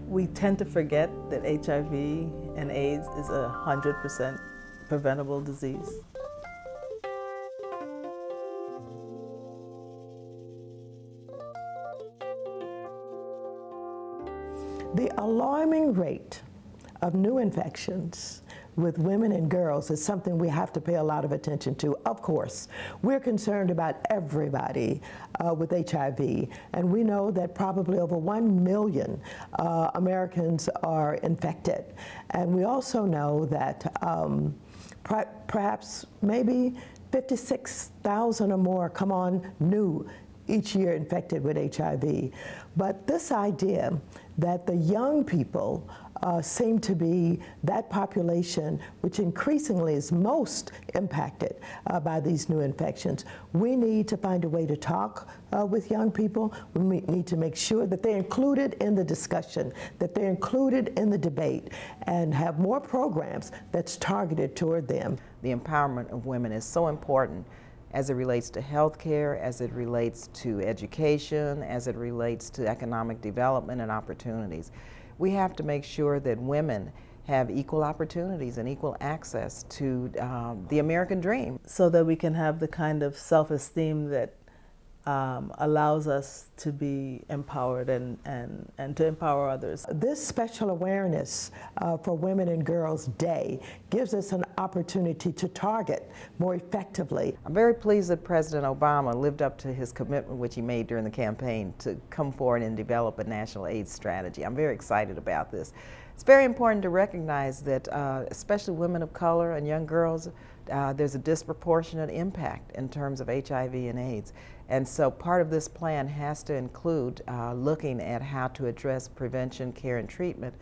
We tend to forget that HIV and AIDS is a 100% preventable disease. The alarming rate of new infections with women and girls is something we have to pay a lot of attention to. Of course, we're concerned about everybody with HIV, and we know that probably over 1 million Americans are infected. And we also know that perhaps maybe 56,000 or more come on new each year infected with HIV. But this idea that the young people seem to be that population which increasingly is most impacted by these new infections. We need to find a way to talk with young people. We need to make sure that they're included in the discussion, that they're included in the debate, and have more programs that's targeted toward them. The empowerment of women is so important as it relates to health care, as it relates to education, as it relates to economic development and opportunities. We have to make sure that women have equal opportunities and equal access to the American dream. So that we can have the kind of self-esteem that allows us to be empowered and to empower others. This special awareness for Women and Girls Day gives us an opportunity to target more effectively. I'm very pleased that President Obama lived up to his commitment which he made during the campaign to come forward and develop a national AIDS strategy. I'm very excited about this. It's very important to recognize that especially women of color and young girls, there's a disproportionate impact in terms of HIV and AIDS. And so part of this plan has to include looking at how to address prevention, care, and treatment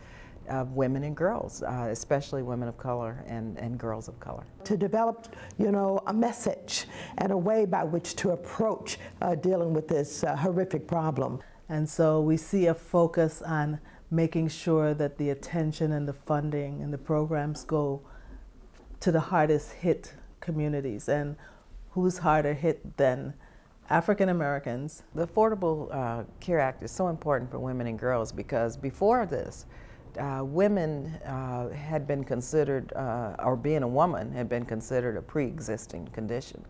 of women and girls, especially women of color and girls of color. To develop, a message and a way by which to approach dealing with this horrific problem. And so we see a focus on making sure that the attention and the funding and the programs go to the hardest hit communities. And who's harder hit than African Americans? The Affordable Care Act is so important for women and girls because before this, women had been considered, or being a woman had been considered a pre-existing condition.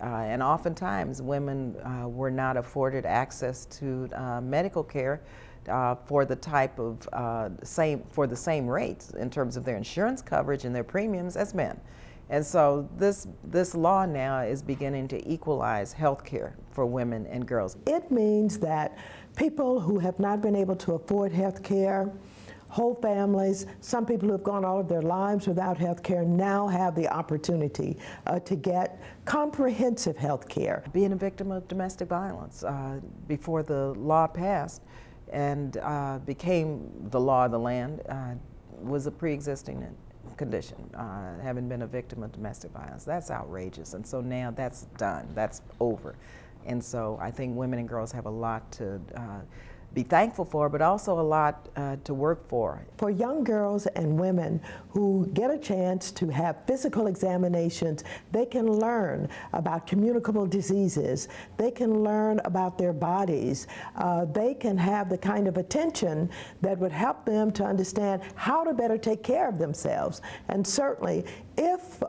And oftentimes women were not afforded access to medical care for the type of for the same rates in terms of their insurance coverage and their premiums as men. And so this law now is beginning to equalize health care for women and girls. It means that people who have not been able to afford health care, whole families, some people who have gone all of their lives without health care now have the opportunity to get comprehensive health care. Being a victim of domestic violence before the law passed and became the law of the land was a pre-existing condition, having been a victim of domestic violence. That's outrageous, and so now that's done, that's over. And so I think women and girls have a lot to be thankful for, but also a lot to work for. For young girls and women who get a chance to have physical examinations, they can learn about communicable diseases, they can learn about their bodies, they can have the kind of attention that would help them to understand how to better take care of themselves. And certainly, if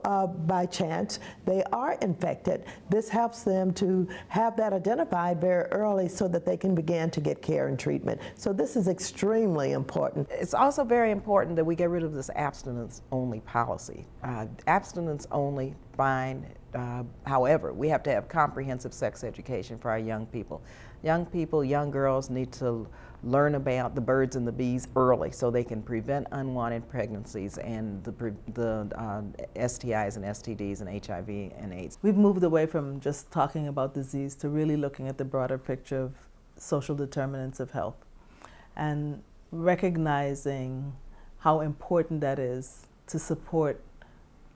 by chance they are infected, this helps them to have that identified very early so that they can begin to get care and treatment. So this is extremely important. It's also very important that we get rid of this abstinence-only policy. Abstinence only, fine. However, we have to have comprehensive sex education for our young people. Young people, young girls need to learn about the birds and the bees early so they can prevent unwanted pregnancies and the STIs and STDs and HIV and AIDS. We've moved away from just talking about disease to really looking at the broader picture of social determinants of health and recognizing how important that is to support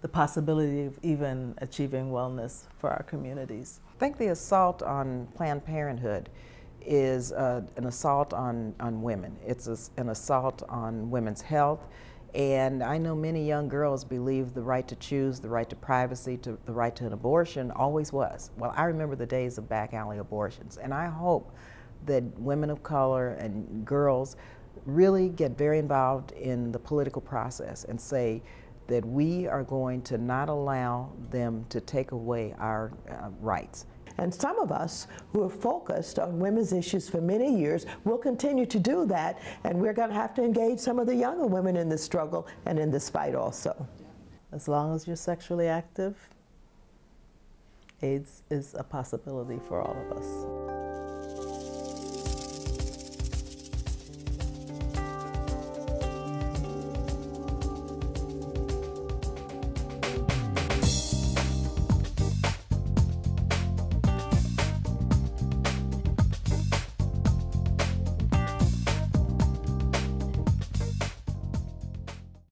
the possibility of even achieving wellness for our communities. I think the assault on Planned Parenthood is an assault on women. It's an assault on women's health. And I know many young girls believe the right to choose, the right to privacy, the right to an abortion always was. Well, I remember the days of back alley abortions. And I hope that women of color and girls really get very involved in the political process and say that we are going to not allow them to take away our rights. And some of us who have focused on women's issues for many years will continue to do that, and we're going to have to engage some of the younger women in this struggle and in this fight also. As long as you're sexually active, AIDS is a possibility for all of us.